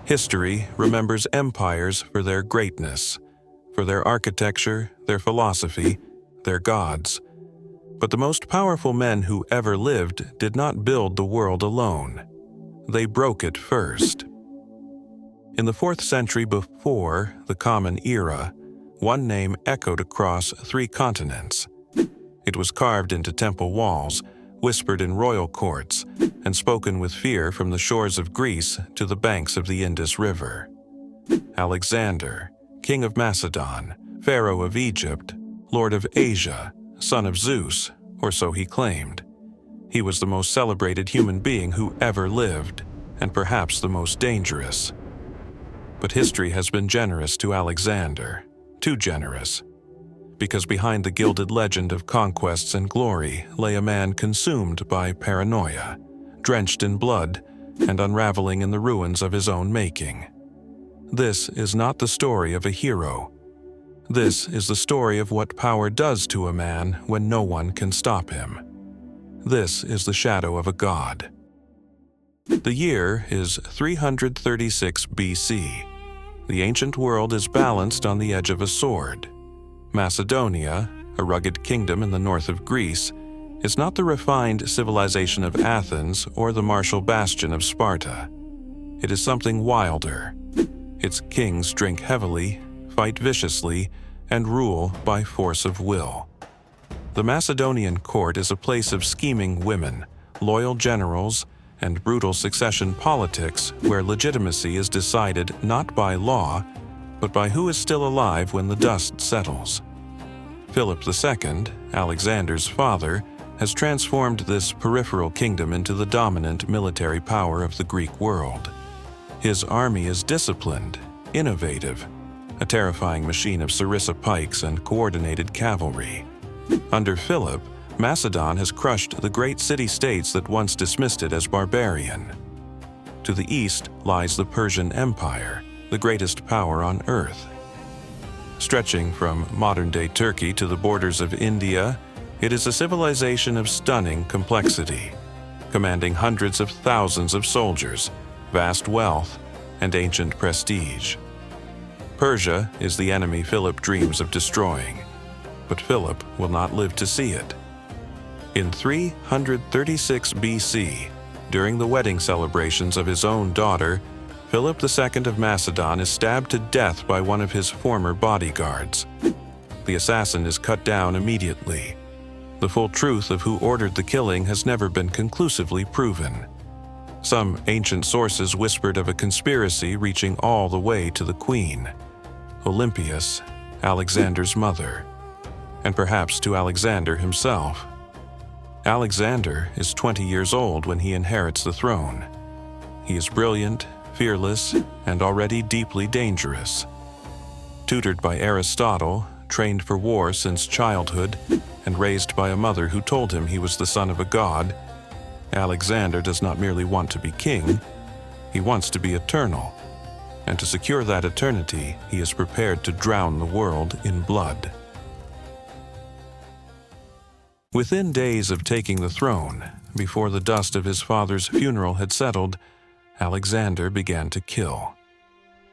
History remembers empires for their greatness, for their architecture, their philosophy, their gods. But the most powerful men who ever lived did not build the world alone. They broke it first. In the 4th century before the Common Era, one name echoed across 3 continents. It was carved into temple walls, whispered in royal courts, and spoken with fear from the shores of Greece to the banks of the Indus River. Alexander, king of Macedon, pharaoh of Egypt, lord of Asia, son of Zeus, or so he claimed. He was the most celebrated human being who ever lived, and perhaps the most dangerous. But history has been generous to Alexander, too generous. Because behind the gilded legend of conquests and glory lay a man consumed by paranoia, drenched in blood, and unraveling in the ruins of his own making. This is not the story of a hero. This is the story of what power does to a man when no one can stop him. This is the shadow of a god. The year is 336 BC. The ancient world is balanced on the edge of a sword. Macedonia, a rugged kingdom in the north of Greece, is not the refined civilization of Athens or the martial bastion of Sparta. It is something wilder. Its kings drink heavily, fight viciously, and rule by force of will. The Macedonian court is a place of scheming women, loyal generals, and brutal succession politics where legitimacy is decided not by law, but by who is still alive when the dust settles. Philip II, Alexander's father, has transformed this peripheral kingdom into the dominant military power of the Greek world. His army is disciplined, innovative, a terrifying machine of sarissa pikes and coordinated cavalry. Under Philip, Macedon has crushed the great city-states that once dismissed it as barbarian. To the east lies the Persian Empire, the greatest power on earth. Stretching from modern-day Turkey to the borders of India, it is a civilization of stunning complexity, commanding hundreds of thousands of soldiers, vast wealth, and ancient prestige. Persia is the enemy Philip dreams of destroying, but Philip will not live to see it. In 336 BC, during the wedding celebrations of his own daughter, Philip II of Macedon is stabbed to death by one of his former bodyguards. The assassin is cut down immediately. The full truth of who ordered the killing has never been conclusively proven. Some ancient sources whispered of a conspiracy reaching all the way to the queen, Olympias, Alexander's mother, and perhaps to Alexander himself. Alexander is 20 years old when he inherits the throne. He is brilliant, fearless, and already deeply dangerous. Tutored by Aristotle, trained for war since childhood, and raised by a mother who told him he was the son of a god, Alexander does not merely want to be king, he wants to be eternal. And to secure that eternity, he is prepared to drown the world in blood. Within days of taking the throne, before the dust of his father's funeral had settled, Alexander began to kill.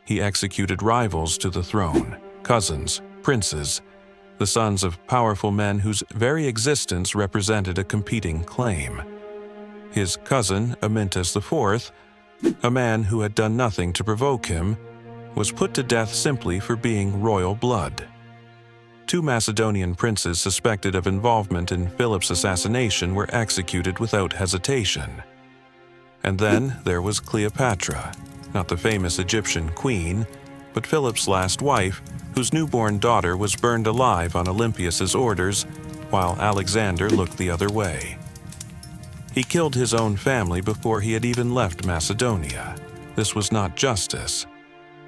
He executed rivals to the throne, cousins, princes, the sons of powerful men whose very existence represented a competing claim. His cousin, Amyntas IV, a man who had done nothing to provoke him, was put to death simply for being royal blood. 2 Macedonian princes suspected of involvement in Philip's assassination were executed without hesitation. And then there was Cleopatra, not the famous Egyptian queen, but Philip's last wife, whose newborn daughter was burned alive on Olympias's orders, while Alexander looked the other way. He killed his own family before he had even left Macedonia. This was not justice.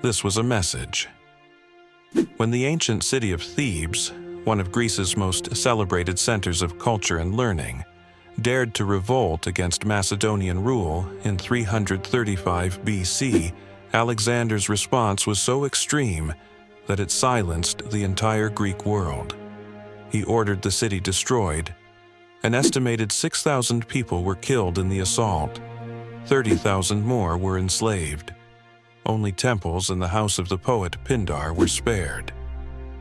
This was a message. When the ancient city of Thebes, one of Greece's most celebrated centers of culture and learning, dared to revolt against Macedonian rule in 335 BC, Alexander's response was so extreme that it silenced the entire Greek world. He ordered the city destroyed. An estimated 6,000 people were killed in the assault. 30,000 more were enslaved. only temples and the house of the poet Pindar were spared.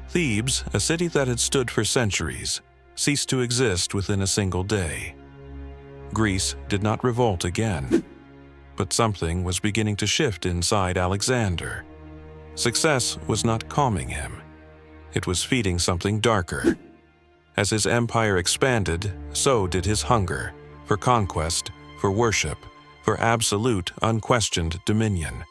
Thebes, a city that had stood for centuries, ceased to exist within a single day. Greece did not revolt again, but something was beginning to shift inside Alexander. Success was not calming him. It was feeding something darker. As his empire expanded, so did his hunger for conquest, for worship, for absolute, unquestioned dominion.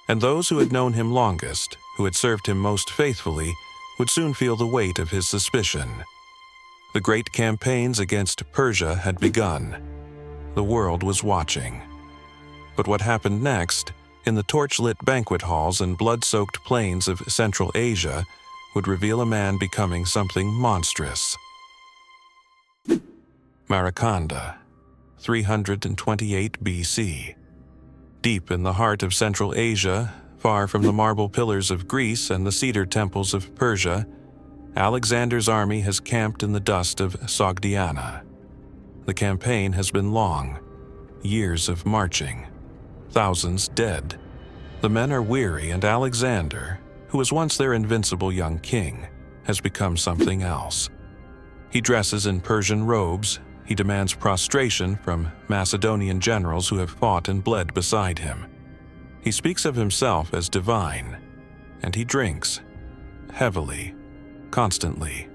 And those who had known him longest, who had served him most faithfully, would soon feel the weight of his suspicion. The great campaigns against Persia had begun. The world was watching. But what happened next, in the torch-lit banquet halls and blood-soaked plains of Central Asia, would reveal a man becoming something monstrous. Maracanda, 328 BC. Deep in the heart of Central Asia, far from the marble pillars of Greece and the cedar temples of Persia, Alexander's army has camped in the dust of Sogdiana. The campaign has been long, years of marching, thousands dead. The men are weary, and Alexander, who was once their invincible young king, has become something else. He dresses in Persian robes. He demands prostration from Macedonian generals who have fought and bled beside him. He speaks of himself as divine, and he drinks, heavily, constantly.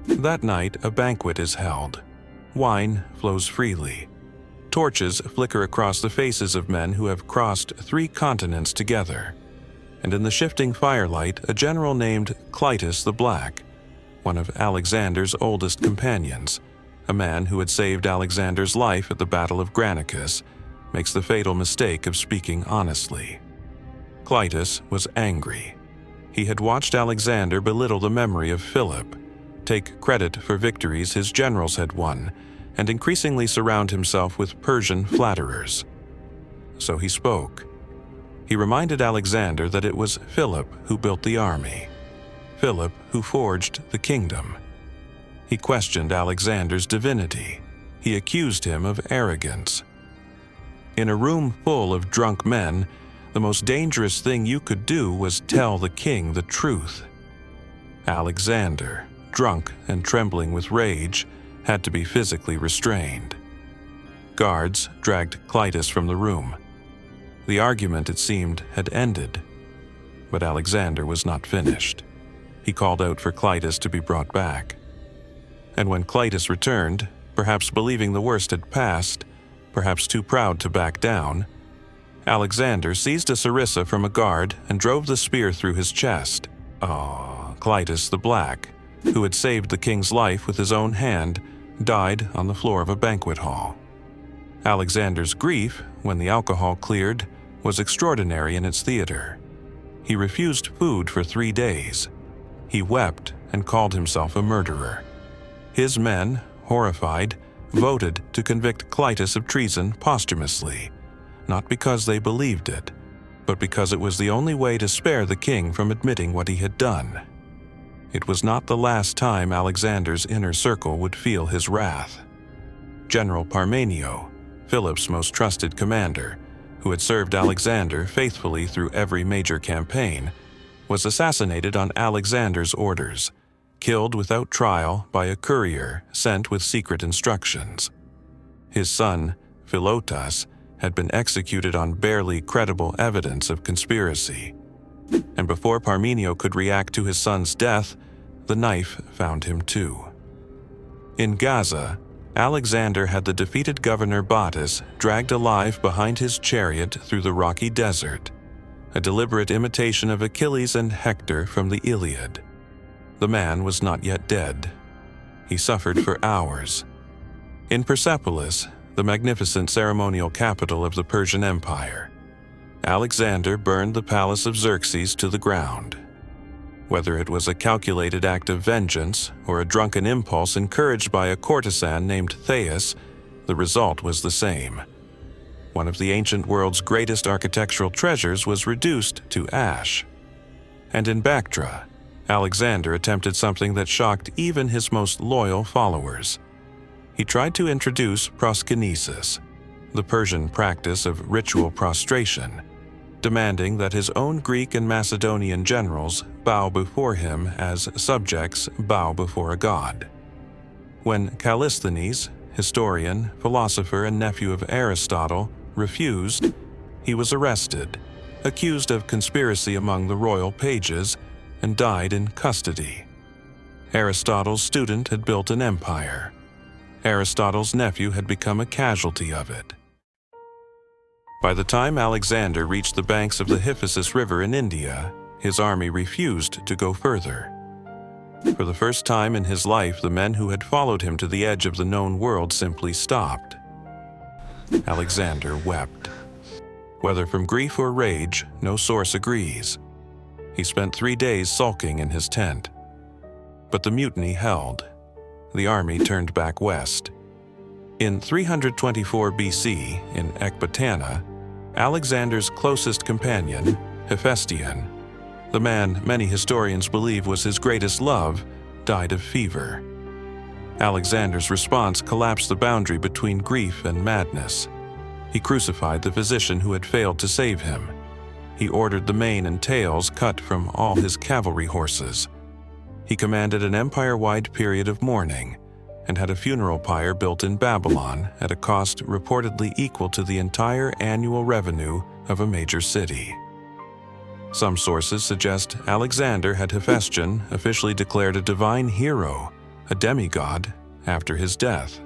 That night, a banquet is held. Wine flows freely. Torches flicker across the faces of men who have crossed 3 continents together. And in the shifting firelight, a general named Cleitus the Black, one of Alexander's oldest companions, a man who had saved Alexander's life at the Battle of Granicus, makes the fatal mistake of speaking honestly. Cleitus was angry. He had watched Alexander belittle the memory of Philip, take credit for victories his generals had won, and increasingly surround himself with Persian flatterers. So he spoke. He reminded Alexander that it was Philip who built the army, Philip who forged the kingdom. He questioned Alexander's divinity. He accused him of arrogance. In a room full of drunk men, the most dangerous thing you could do was tell the king the truth. Alexander, drunk and trembling with rage, had to be physically restrained. Guards dragged Cleitus from the room. The argument, it seemed, had ended. But Alexander was not finished. He called out for Cleitus to be brought back. And when Cleitus returned, perhaps believing the worst had passed, perhaps too proud to back down, Alexander seized a sarissa from a guard and drove the spear through his chest. Cleitus the Black, who had saved the king's life with his own hand, died on the floor of a banquet hall. Alexander's grief, when the alcohol cleared, was extraordinary in its theater. He refused food for 3 days. He wept and called himself a murderer. His men, horrified, voted to convict Cleitus of treason posthumously, not because they believed it, but because it was the only way to spare the king from admitting what he had done. It was not the last time Alexander's inner circle would feel his wrath. General Parmenio, Philip's most trusted commander, who had served Alexander faithfully through every major campaign, was assassinated on Alexander's orders, killed without trial by a courier sent with secret instructions. His son, Philotas, had been executed on barely credible evidence of conspiracy. And before Parmenio could react to his son's death, the knife found him too. In Gaza, Alexander had the defeated governor Battus dragged alive behind his chariot through the rocky desert, a deliberate imitation of Achilles and Hector from the Iliad. The man was not yet dead. He suffered for hours. In Persepolis, the magnificent ceremonial capital of the Persian Empire, Alexander burned the palace of Xerxes to the ground. Whether it was a calculated act of vengeance or a drunken impulse encouraged by a courtesan named Thais, the result was the same. One of the ancient world's greatest architectural treasures was reduced to ash. And in Bactra, Alexander attempted something that shocked even his most loyal followers. He tried to introduce proskynesis, the Persian practice of ritual prostration. demanding that his own Greek and Macedonian generals bow before him as subjects bow before a god. When Callisthenes, historian, philosopher, and nephew of Aristotle, refused, he was arrested, accused of conspiracy among the royal pages, and died in custody. Aristotle's student had built an empire. Aristotle's nephew had become a casualty of it. By the time Alexander reached the banks of the Hyphasis River in India, his army refused to go further. For the first time in his life, the men who had followed him to the edge of the known world simply stopped. Alexander wept. Whether from grief or rage, no source agrees. He spent 3 days sulking in his tent. But the mutiny held. The army turned back west. In 324 BC, in Ecbatana, Alexander's closest companion, Hephaestion, the man many historians believe was his greatest love, died of fever. Alexander's response collapsed the boundary between grief and madness. He crucified the physician who had failed to save him. He ordered the mane and tails cut from all his cavalry horses. He commanded an empire-wide period of mourning and had a funeral pyre built in Babylon at a cost reportedly equal to the entire annual revenue of a major city. Some sources suggest Alexander had Hephaestion officially declared a divine hero, a demigod, after his death.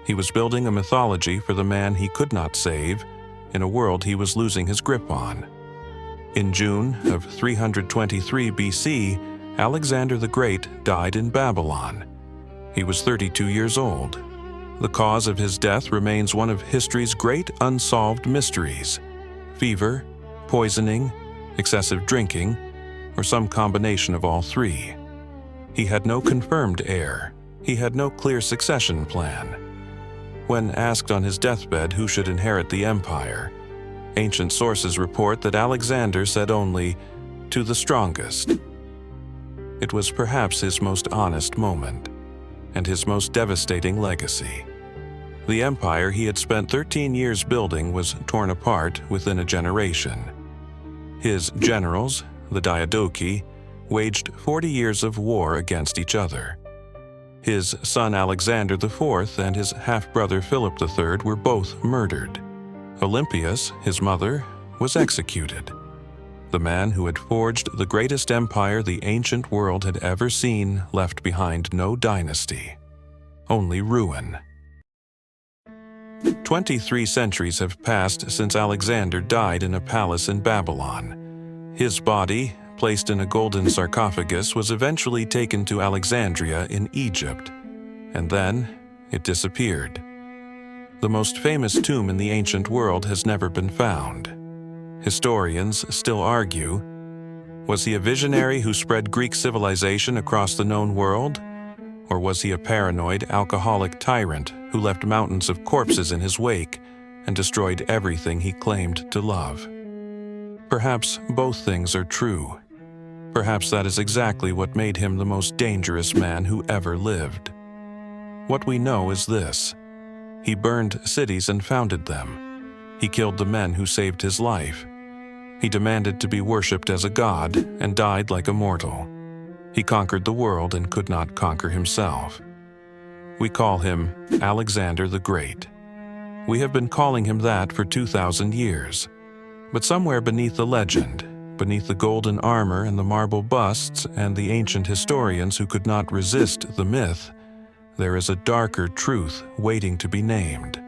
He was building a mythology for the man he could not save in a world he was losing his grip on. In June of 323 BC, Alexander the Great died in Babylon. He was 32 years old. The cause of his death remains one of history's great unsolved mysteries: fever, poisoning, excessive drinking, or some combination of all three. He had no confirmed heir. He had no clear succession plan. When asked on his deathbed who should inherit the empire, ancient sources report that Alexander said only, "To the strongest." It was perhaps his most honest moment, and his most devastating legacy. The empire he had spent 13 years building was torn apart within a generation. His generals, the Diadochi, waged 40 years of war against each other. His son Alexander IV and his half-brother Philip III were both murdered. Olympias, his mother, was executed. The man who had forged the greatest empire the ancient world had ever seen left behind no dynasty, only ruin. 23 centuries have passed since Alexander died in a palace in Babylon. His body, placed in a golden sarcophagus, was eventually taken to Alexandria in Egypt, and then it disappeared. The most famous tomb in the ancient world has never been found. Historians still argue, was he a visionary who spread Greek civilization across the known world? Or was he a paranoid, alcoholic tyrant who left mountains of corpses in his wake and destroyed everything he claimed to love? Perhaps both things are true. Perhaps that is exactly what made him the most dangerous man who ever lived. What we know is this: he burned cities and founded them. He killed the men who saved his life. He demanded to be worshipped as a god and died like a mortal. He conquered the world and could not conquer himself. We call him Alexander the Great. We have been calling him that for 2,000 years. But somewhere beneath the legend, beneath the golden armor and the marble busts and the ancient historians who could not resist the myth, there is a darker truth waiting to be named.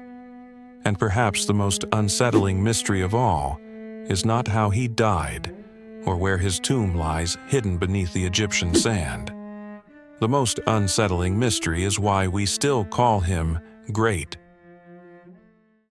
And perhaps the most unsettling mystery of all is not how he died, or where his tomb lies hidden beneath the Egyptian sand. The most unsettling mystery is why we still call him great.